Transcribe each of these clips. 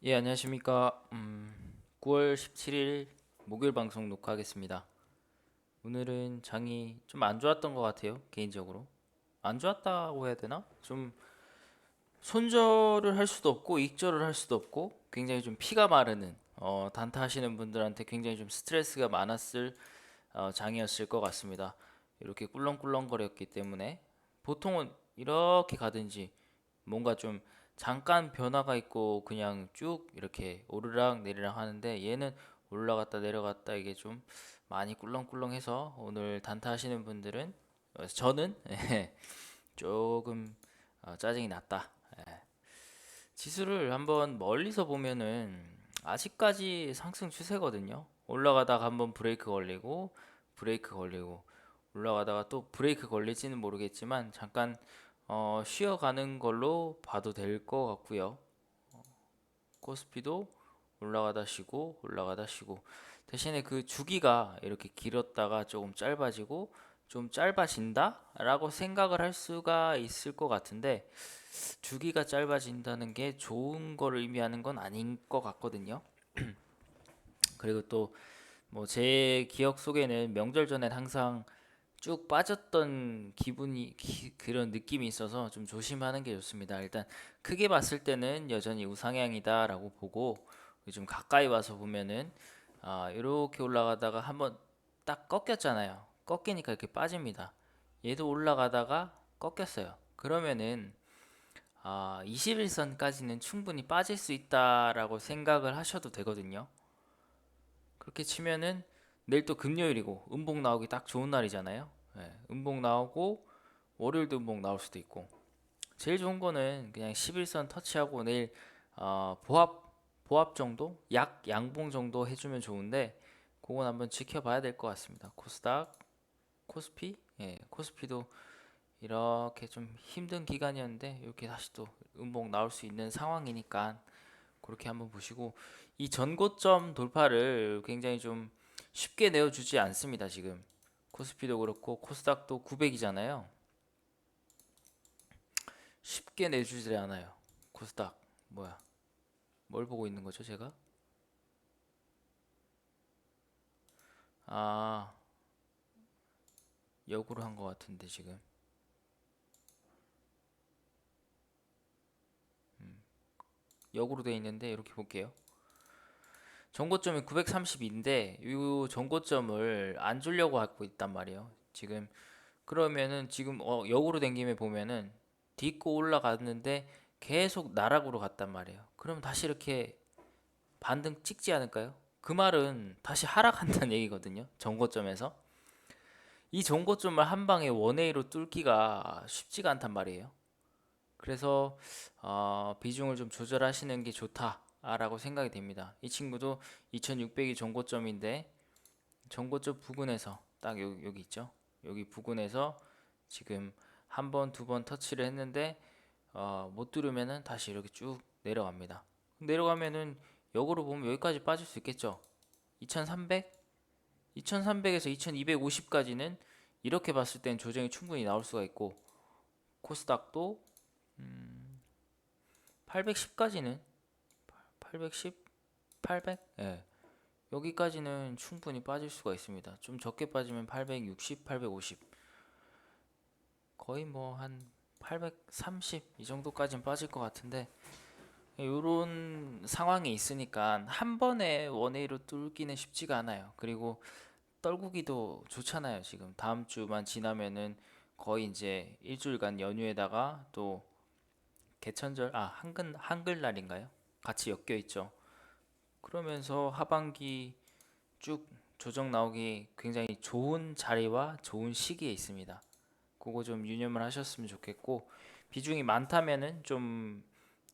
예, 안녕하십니까. 9월 17일 목요일 방송 녹화하겠습니다. 오늘은 장이 좀 안 좋았던 것 같아요, 개인적으로. 안 좋았다고 해야 되나? 좀 손절을 할 수도 없고 익절을 할 수도 없고 굉장히 좀 피가 마르는 단타 하시는 분들한테 굉장히 좀 스트레스가 많았을 장이었을 것 같습니다. 이렇게 꿀렁꿀렁거렸기 때문에 보통은 이렇게 가든지 뭔가 좀 잠깐 변화가 있고 그냥 쭉 이렇게 오르락 내리락 하는데 얘는 올라갔다 내려갔다 이게 좀 많이 꿀렁꿀렁해서 오늘 단타 하시는 분들은 저는 조금 짜증이 났다. 지수를 한번 멀리서 보면은 아직까지 상승 추세거든요. 올라가다가 한번 브레이크 걸리고 올라가다가 또 브레이크 걸릴지는 모르겠지만 잠깐 쉬어가는 걸로 봐도 될 것 같고요. 코스피도 올라가다 쉬고 올라가다 쉬고 대신에 그 주기가 이렇게 길었다가 조금 짧아지고 좀 짧아진다? 라고 생각을 할 수가 있을 것 같은데 주기가 짧아진다는 게 좋은 걸 의미하는 건 아닌 것 같거든요. 그리고 또 뭐 제 기억 속에는 명절 전엔 항상 쭉 빠졌던 그런 느낌이 있어서 좀 조심하는 게 좋습니다. 일단 크게 봤을 때는 여전히 우상향이다라고 보고 좀 가까이 와서 보면은 이렇게 올라가다가 한번 딱 꺾였잖아요. 꺾이니까 이렇게 빠집니다. 얘도 올라가다가 꺾였어요. 그러면은 21선까지는 충분히 빠질 수 있다라고 생각을 하셔도 되거든요. 그렇게 치면은 내일 또 금요일이고 음봉 나오기 딱 좋은 날이잖아요. 예, 음봉 나오고 월요일도 음봉 나올 수도 있고 제일 좋은 거는 그냥 11선 터치하고 내일 보합 정도 약 양봉 정도 해주면 좋은데 그건 한번 지켜봐야 될 것 같습니다. 코스닥, 코스피, 예, 코스피도 이렇게 좀 힘든 기간이었는데 이렇게 다시 또 음봉 나올 수 있는 상황이니까 그렇게 한번 보시고 이 전고점 돌파를 굉장히 좀 쉽게 내어주지 않습니다. 지금 코스피도 그렇고 코스닥도 900이잖아요. 쉽게 내주지 않아요. 코스닥 뭐야? 뭘 보고 있는 거죠, 제가? 아, 역으로 한 것 같은데 지금 역으로 돼 있는데 이렇게 볼게요. 전고점이 932인데 이 전고점을 안 주려고 하고 있단 말이에요. 지금 그러면은 지금 역으로 된 김에 보면은 딛고 올라갔는데 계속 나락으로 갔단 말이에요. 그럼 다시 이렇게 반등 찍지 않을까요? 그 말은 다시 하락한다는 얘기거든요. 전고점에서. 이 전고점을 한 방에 원웨이로 뚫기가 쉽지가 않단 말이에요. 그래서 비중을 좀 조절하시는 게 좋다라고 생각이 됩니다. 이 친구도 2600이 전고점인데 전고점 부근에서 딱 여기 있죠. 여기 부근에서 지금 한 번, 두 번 터치를 했는데 못 뚫으면은 다시 이렇게 쭉 내려갑니다. 내려가면은 역으로 보면 여기까지 빠질 수 있겠죠. 2300? 2300에서 2250까지는 이렇게 봤을 땐 조정이 충분히 나올 수가 있고 코스닥도 810까지는 810, 800? 예. 여기까지는 충분히 빠질 수가 있습니다. 좀 적게 빠지면 860, 850 거의 뭐 한 830 이 정도까지는 빠질 것 같은데 이런 상황이 있으니까 한 번에 원웨이로 뚫기는 쉽지가 않아요. 그리고 떨구기도 좋잖아요. 지금 다음 주만 지나면은 거의 이제 일주일간 연휴에다가 또 개천절 한글날인가요? 같이 엮여 있죠. 그러면서 하반기 쭉 조정 나오기 굉장히 좋은 자리와 좋은 시기에 있습니다. 그거 좀 유념을 하셨으면 좋겠고 비중이 많다면은 좀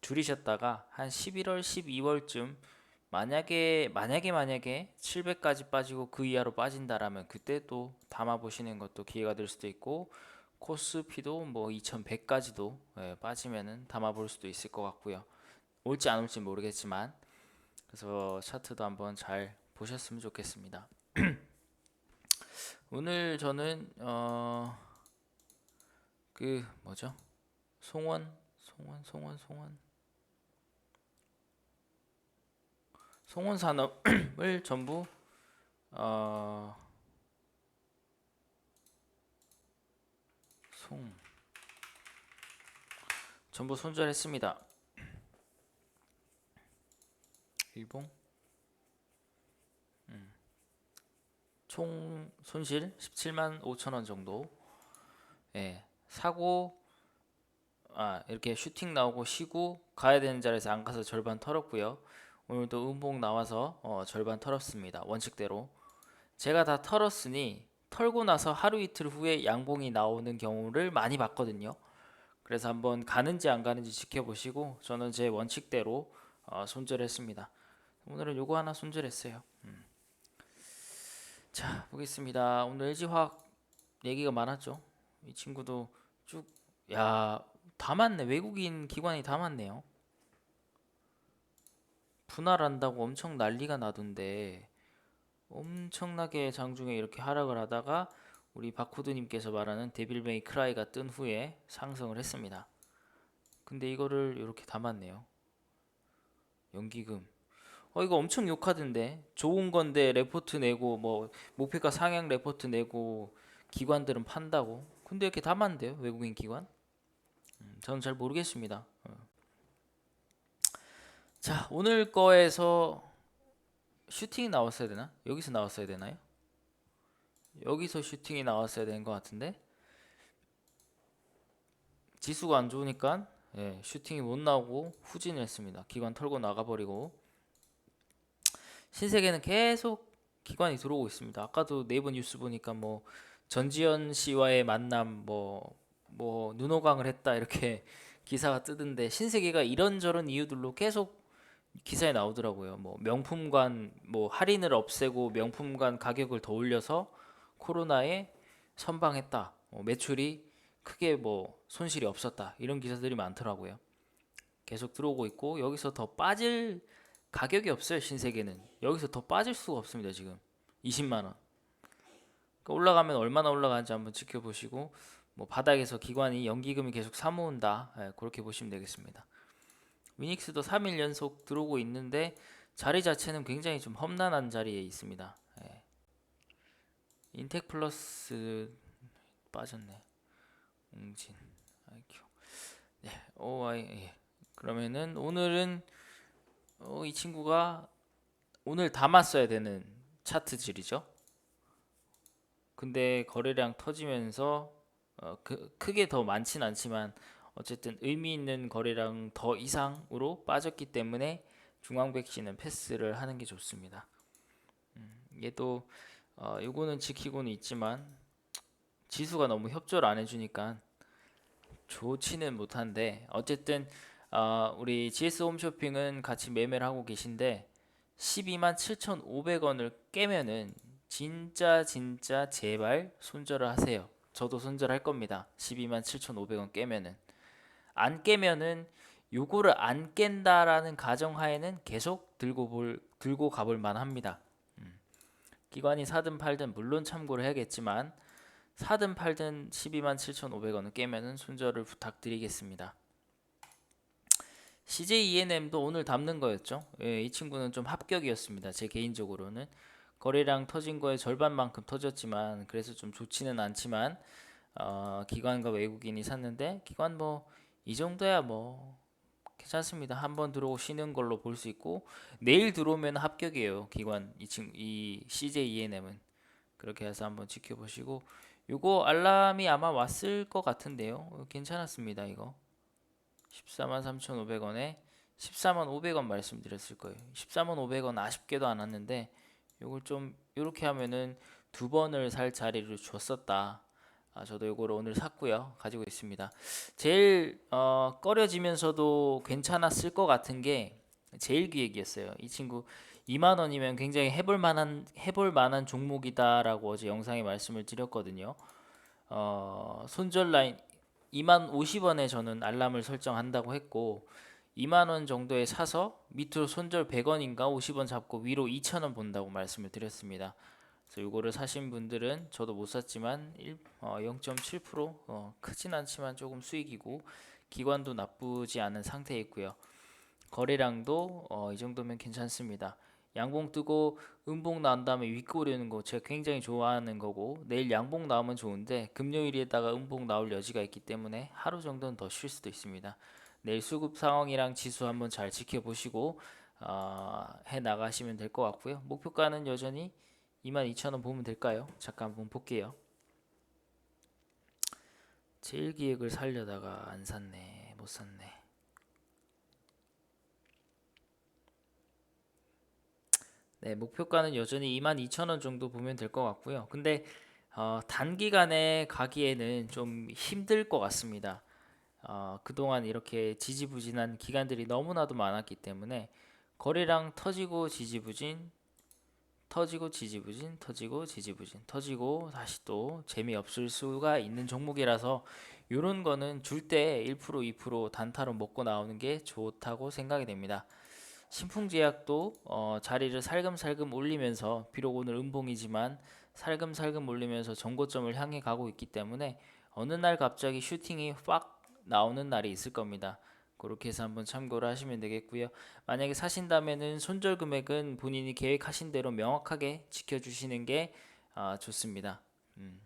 줄이셨다가 한 11월, 12월쯤 만약에 700까지 빠지고 그 이하로 빠진다라면 그때 또 담아 보시는 것도 기회가 될 수도 있고 코스피도 뭐 2100까지도 빠지면은 담아 볼 수도 있을 것 같고요. 올지 안 올지 모르겠지만 그래서 차트도 한번 잘 보셨으면 좋겠습니다. 오늘 저는 그 뭐죠? 송원, 송원, 송원, 송원. 송원산업을 전부 어, 송 전부 손절했습니다. 일봉 총 손실 17만 5천 원 정도. 예, 사고 이렇게 슈팅 나오고 쉬고 가야 되는 자리에서 안 가서 절반 털었고요. 오늘도 음봉 나와서 절반 털었습니다. 원칙대로. 제가 다 털었으니 털고 나서 하루 이틀 후에 양봉이 나오는 경우를 많이 봤거든요. 그래서 한번 가는지 안 가는지 지켜보시고 저는 제 원칙대로 손절했습니다. 오늘은 요거 하나 손절했어요. 자, 보겠습니다. 오늘 LG화학 얘기가 많았죠. 이 친구도 쭉, 야, 다 맞네. 외국인 기관이 다 맞네요. 분할한다고 엄청 난리가 나던데 엄청나게 장중에 이렇게 하락을 하다가 우리 바코드님께서 말하는 데빌 메이 크라이가 뜬 후에 상승을 했습니다. 근데 이거를 이렇게 담았네요. 연기금. 이거 엄청 욕하던데. 좋은 건데 레포트 내고 뭐 목표가 상향 레포트 내고 기관들은 판다고. 근데 이렇게 담았는데요, 외국인 기관? 저는 잘 모르겠습니다. 자, 오늘 거에서 슈팅이 나왔어야 되나? 여기서 나왔어야 되나요? 여기서 슈팅이 나왔어야 되는 것 같은데 지수가 안 좋으니까 슈팅이 못 나오고 후진을 했습니다. 기관 털고 나가버리고 신세계는 계속 기관이 들어오고 있습니다. 아까도 네이버 뉴스 보니까 뭐 전지현 씨와의 만남 뭐 눈호강을 했다 이렇게 기사가 뜨던데 신세계가 이런저런 이유들로 계속 기사에 나오더라고요. 뭐 명품관 뭐 할인을 없애고 명품관 가격을 더 올려서 코로나에 선방했다. 매출이 크게 뭐 손실이 없었다. 이런 기사들이 많더라고요. 계속 들어오고 있고 여기서 더 빠질 가격이 없어요. 신세계는 여기서 더 빠질 수가 없습니다. 지금 20만 원. 그러니까 올라가면 얼마나 올라가는지 한번 지켜보시고 뭐 바닥에서 기관이 연기금이 계속 사모은다. 그렇게 보시면 되겠습니다. 위닉스도 3일 연속 들어오고 있는데 자리 자체는 굉장히 좀 험난한 자리에 있습니다. 인텍플러스 빠졌네. 웅진, IQ. 네, OI. 예. 그러면은 오늘은 이 친구가 오늘 담았어야 되는 차트질이죠. 근데 거래량 터지면서 크게 더 많진 않지만 어쨌든 의미 있는 거래량 더 이상으로 빠졌기 때문에 중앙백신은 패스를 하는 게 좋습니다. 얘도 요거는 지키고는 있지만 지수가 너무 협조를 안 해주니까 좋지는 못한데 어쨌든 우리 GS 홈쇼핑은 같이 매매를 하고 계신데 12만 7,500원을 깨면은 진짜 제발 손절을 하세요. 저도 손절할 겁니다. 12만 7,500원 깨면은 안 깨면은 요거를 안 깬다라는 가정하에는 계속 들고 가볼 만합니다. 기관이 사든 팔든 물론 참고를 해야겠지만 사든 팔든 12만 7,500원을 깨면은 손절을 부탁드리겠습니다. CJ ENM도 오늘 담는 거였죠. 이 친구는 좀 합격이었습니다. 제 개인적으로는 거래량 터진 거의 절반만큼 터졌지만 그래서 좀 좋지는 않지만 기관과 외국인이 샀는데 기관 뭐 이 정도야 뭐 괜찮습니다. 한번 들어오시는 걸로 볼 수 있고 내일 들어오면 합격이에요. 기관 이 CJ ENM은 그렇게 해서 한번 지켜보시고 요거 알람이 아마 왔을 것 같은데요. 괜찮았습니다. 이거 14만 3,500원에 14만 500원 말씀드렸을 거예요. 14만 500원 아쉽게도 안 왔는데 요걸 좀 이렇게 하면은 두 번을 살 자리를 줬었다. 저도 요거를 오늘 샀고요. 가지고 있습니다. 제일 꺼려지면서도 괜찮았을 것 같은 게 제일기획이었어요. 이 친구 2만 원이면 굉장히 해볼 만한 종목이다라고 어제 영상에 말씀을 드렸거든요. 손절 라인 2만 50원에 저는 알람을 설정한다고 했고 2만 원 정도에 사서 밑으로 손절 100원인가 50원 잡고 위로 2,000원 본다고 말씀을 드렸습니다. 그래서 이거를 사신 분들은 저도 못 샀지만 0.7% 크진 않지만 조금 수익이고 기관도 나쁘지 않은 상태에 있고요. 거래량도 이 정도면 괜찮습니다. 양봉 뜨고 음봉 나온 다음에 윗꼬리는 거 제가 굉장히 좋아하는 거고, 내일 양봉 나오면 좋은데 금요일에다가 음봉 나올 여지가 있기 때문에 하루 정도는 더 쉴 수도 있습니다. 내일 수급 상황이랑 지수 한번 잘 지켜보시고 해 나가시면 될 것 같고요. 목표가는 여전히 22,000원 보면 될까요? 잠깐 한번 볼게요. 제일기획을 살려다가 안 샀네, 못 샀네. 네, 목표가는 여전히 22,000원 정도 보면 될 것 같고요. 근데 단기간에 가기에는 좀 힘들 것 같습니다. 그동안 이렇게 지지부진한 기간들이 너무나도 많았기 때문에 거래량 터지고 지지부진, 터지고 지지부진, 터지고 지지부진, 터지고 다시 또 재미없을 수가 있는 종목이라서 이런 거는 줄 때 1%, 2% 단타로 먹고 나오는 게 좋다고 생각이 됩니다. 신풍제약도 자리를 살금살금 올리면서, 비록 오늘 음봉이지만 살금살금 올리면서 정고점을 향해 가고 있기 때문에 어느 날 갑자기 슈팅이 확 나오는 날이 있을 겁니다. 그렇게 해서 한번 참고를 하시면 되겠고요. 만약에 사신다면은 손절 금액은 본인이 계획하신 대로 명확하게 지켜주시는 게 좋습니다. 음.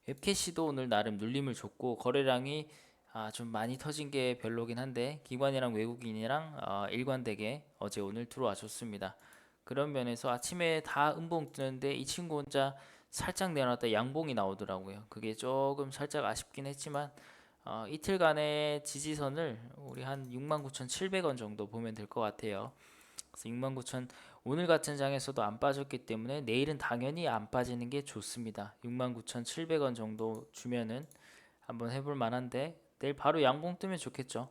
웹캐시도 오늘 나름 눌림을 줬고 거래량이 좀 많이 터진 게 별로긴 한데 기관이랑 외국인이랑 일관되게 어제 오늘 들어와 줬습니다. 그런 면에서 아침에 다 음봉 뜨는데 이 친구 혼자 살짝 내려놨다 양봉이 나오더라고요. 그게 조금 살짝 아쉽긴 했지만 이틀간의 지지선을 우리 한 69,700원 정도 보면 될 것 같아요. 그래서 69,000, 오늘 같은 장에서도 안 빠졌기 때문에 내일은 당연히 안 빠지는 게 좋습니다. 69,700원 정도 주면은 한번 해볼 만한데 내일 바로 양봉 뜨면 좋겠죠.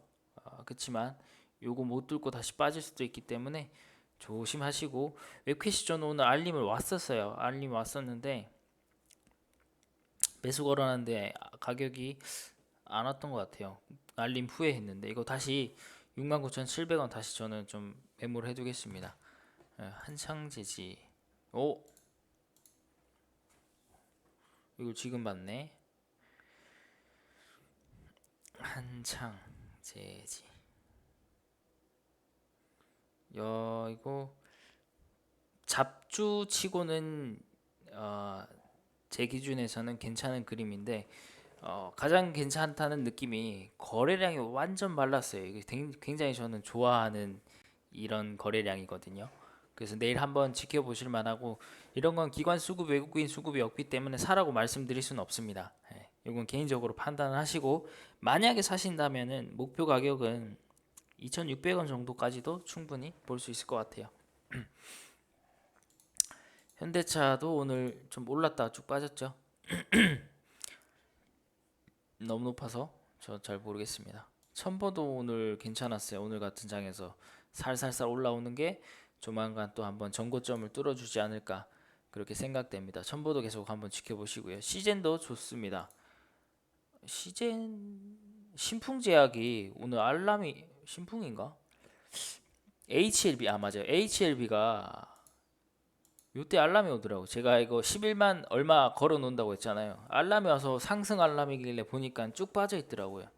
그렇지만 요거 못 뚫고 다시 빠질 수도 있기 때문에 조심하시고, 웹캐시전 오늘 알림을 왔었어요. 알림 왔었는데 매수 걸어놨는데 가격이 안 왔던 것 같아요. 알림 후에 했는데 이거 다시 69,700원 다시 저는 좀 메모를 해두겠습니다. 한창제지. 오, 이거 지금 봤네. 한창제지. 야, 이거 잡주치고는 제 기준에서는 괜찮은 그림인데 가장 괜찮다는 느낌이 거래량이 완전 말랐어요. 이게 굉장히 저는 좋아하는 이런 거래량이거든요. 그래서 내일 한번 지켜보실 만하고, 이런 건 기관 수급, 외국인 수급이 없기 때문에 사라고 말씀드릴 수는 없습니다. 이건 개인적으로 판단을 하시고, 만약에 사신다면은 목표 가격은 2,600원 정도까지도 충분히 볼 수 있을 것 같아요. 현대차도 오늘 좀 올랐다가 쭉 빠졌죠. 너무 높아서 저 잘 모르겠습니다. 첨보도 오늘 괜찮았어요. 오늘 같은 장에서 살살살 올라오는 게 조만간 또 한번 전고점을 뚫어주지 않을까 그렇게 생각됩니다. 첨보도 계속 한번 지켜보시고요. 시젠도 좋습니다. 시젠 신풍제약이 오늘 알람이 신풍인가? HLB 맞아요. HLB가 요때 알람이 오더라고. 제가 이거 11만 얼마 걸어 놓는다고 했잖아요. 알람이 와서 상승 알람이길래 보니까 쭉 빠져 있더라고요.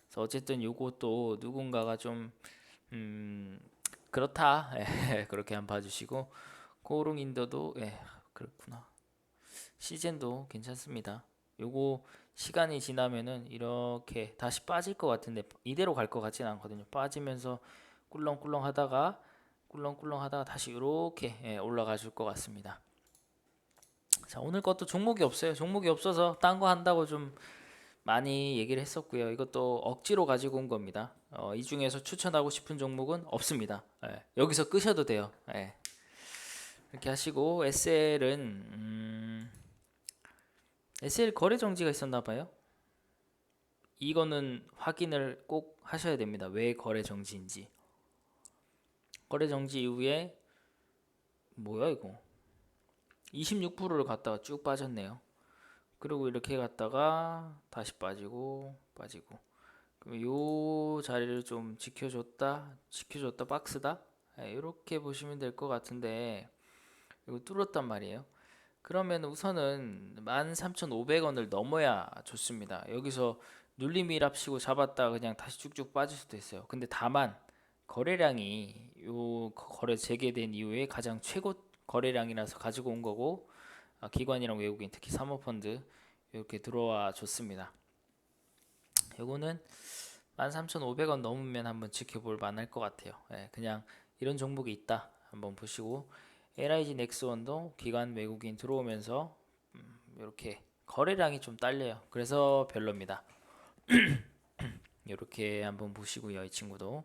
그래서 어쨌든 요것도 누군가가 좀 음, 그렇다. 그렇게 한번 봐주시고, 고롱인더도 그렇구나. 시젠도 괜찮습니다. 요거 시간이 지나면은 이렇게 다시 빠질 것 같은데 이대로 갈 것 같지는 않거든요. 빠지면서 꿀렁꿀렁 하다가 다시 이렇게 올라가 줄 것 같습니다. 자, 오늘 것도 종목이 없어요. 종목이 없어서 딴 거 한다고 좀 많이 얘기를 했었고요. 이것도 억지로 가지고 온 겁니다. 이 중에서 추천하고 싶은 종목은 없습니다. 여기서 끄셔도 돼요. 이렇게 하시고, SL 거래 정지가 있었나 봐요. 이거는 확인을 꼭 하셔야 됩니다. 왜 거래 정지인지. 거래 정지 이후에 뭐야 이거? 26%를 갔다가 쭉 빠졌네요. 그리고 이렇게 갔다가 다시 빠지고 그럼 요 자리를 좀 지켜줬다 박스다, 이렇게 보시면 될 것 같은데 이거 뚫었단 말이에요. 그러면 우선은 13,500원을 넘어야 좋습니다. 여기서 눌림이랍시고 잡았다 그냥 다시 쭉쭉 빠질 수도 있어요. 근데 다만 거래량이 요 거래 재개된 이후에 가장 최고 거래량이라서 가지고 온 거고, 기관이랑 외국인 특히 사모펀드 이렇게 들어와 줬습니다. 요거는 13,500원 넘으면 한번 지켜볼 만할 것 같아요. 예, 그냥 이런 종목이 있다 한번 보시고, LIG 넥스원도 기관 외국인 들어오면서 이렇게 거래량이 좀 딸려요. 그래서 별로입니다. 이렇게 한번 보시고요. 이 친구도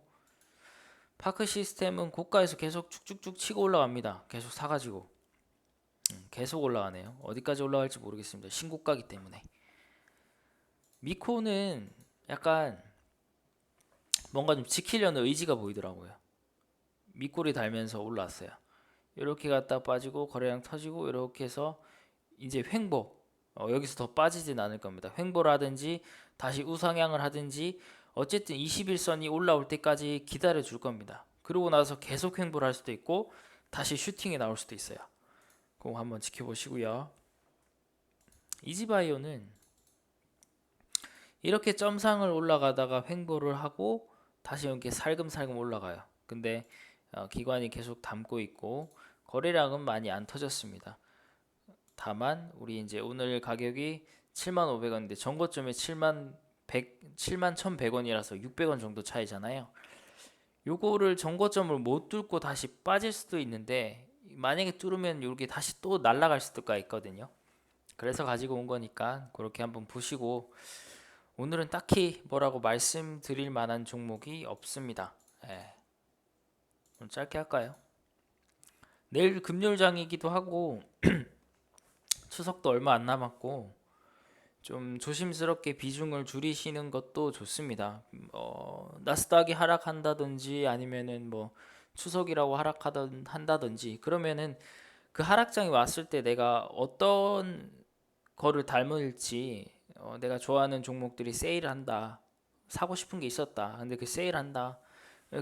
파크 시스템은 고가에서 계속 쭉쭉쭉 치고 올라갑니다. 계속 사가지고 계속 올라가네요. 어디까지 올라갈지 모르겠습니다. 신고가기 때문에. 미코는 약간 뭔가 좀 지키려는 의지가 보이더라고요. 밑꼬리 달면서 올라왔어요. 이렇게 갔다 빠지고 거래량 터지고 이렇게 해서 이제 횡보, 여기서 더 빠지진 않을 겁니다. 횡보를 하든지 다시 우상향을 하든지 어쨌든 21선이 올라올 때까지 기다려 줄 겁니다. 그러고 나서 계속 횡보를 할 수도 있고 다시 슈팅이 나올 수도 있어요. 그거 한번 지켜보시고요. 이지바이오는 이렇게 점상을 올라가다가 횡보를 하고 다시 이렇게 살금살금 올라가요. 근데 기관이 계속 담고 있고 거래량은 많이 안 터졌습니다. 다만 우리 이제 오늘 가격이 7,500원인데 전고점에 71,100원이라서 600원 정도 차이잖아요. 요거를 전고점을 못 뚫고 다시 빠질 수도 있는데 만약에 뚫으면 이렇게 다시 또 날아갈 수가 있거든요. 그래서 가지고 온 거니까 그렇게 한번 보시고, 오늘은 딱히 뭐라고 말씀드릴 만한 종목이 없습니다. 예, 좀 짧게 할까요? 내일 금요일장이기도 하고 추석도 얼마 안 남았고 좀 조심스럽게 비중을 줄이시는 것도 좋습니다. 나스닥이 하락한다든지 아니면은 뭐 추석이라고 한다든지 그러면은 그 하락장이 왔을 때 내가 어떤 거를 닮을지, 내가 좋아하는 종목들이 세일한다, 사고 싶은 게 있었다, 근데 그 세일한다,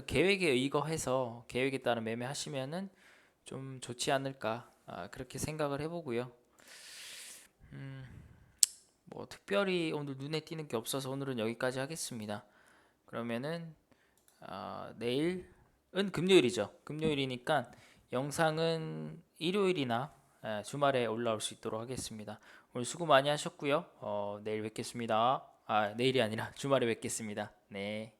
계획에 의거해서 계획에 따라 매매하시면은 좀 좋지 않을까, 그렇게 생각을 해보고요. 뭐 특별히 오늘 눈에 띄는 게 없어서 오늘은 여기까지 하겠습니다. 그러면은 내일은 금요일이죠. 금요일이니까 영상은 일요일이나 주말에 올라올 수 있도록 하겠습니다. 오늘 수고 많이 하셨고요. 내일 뵙겠습니다. 내일이 아니라 주말에 뵙겠습니다. 네.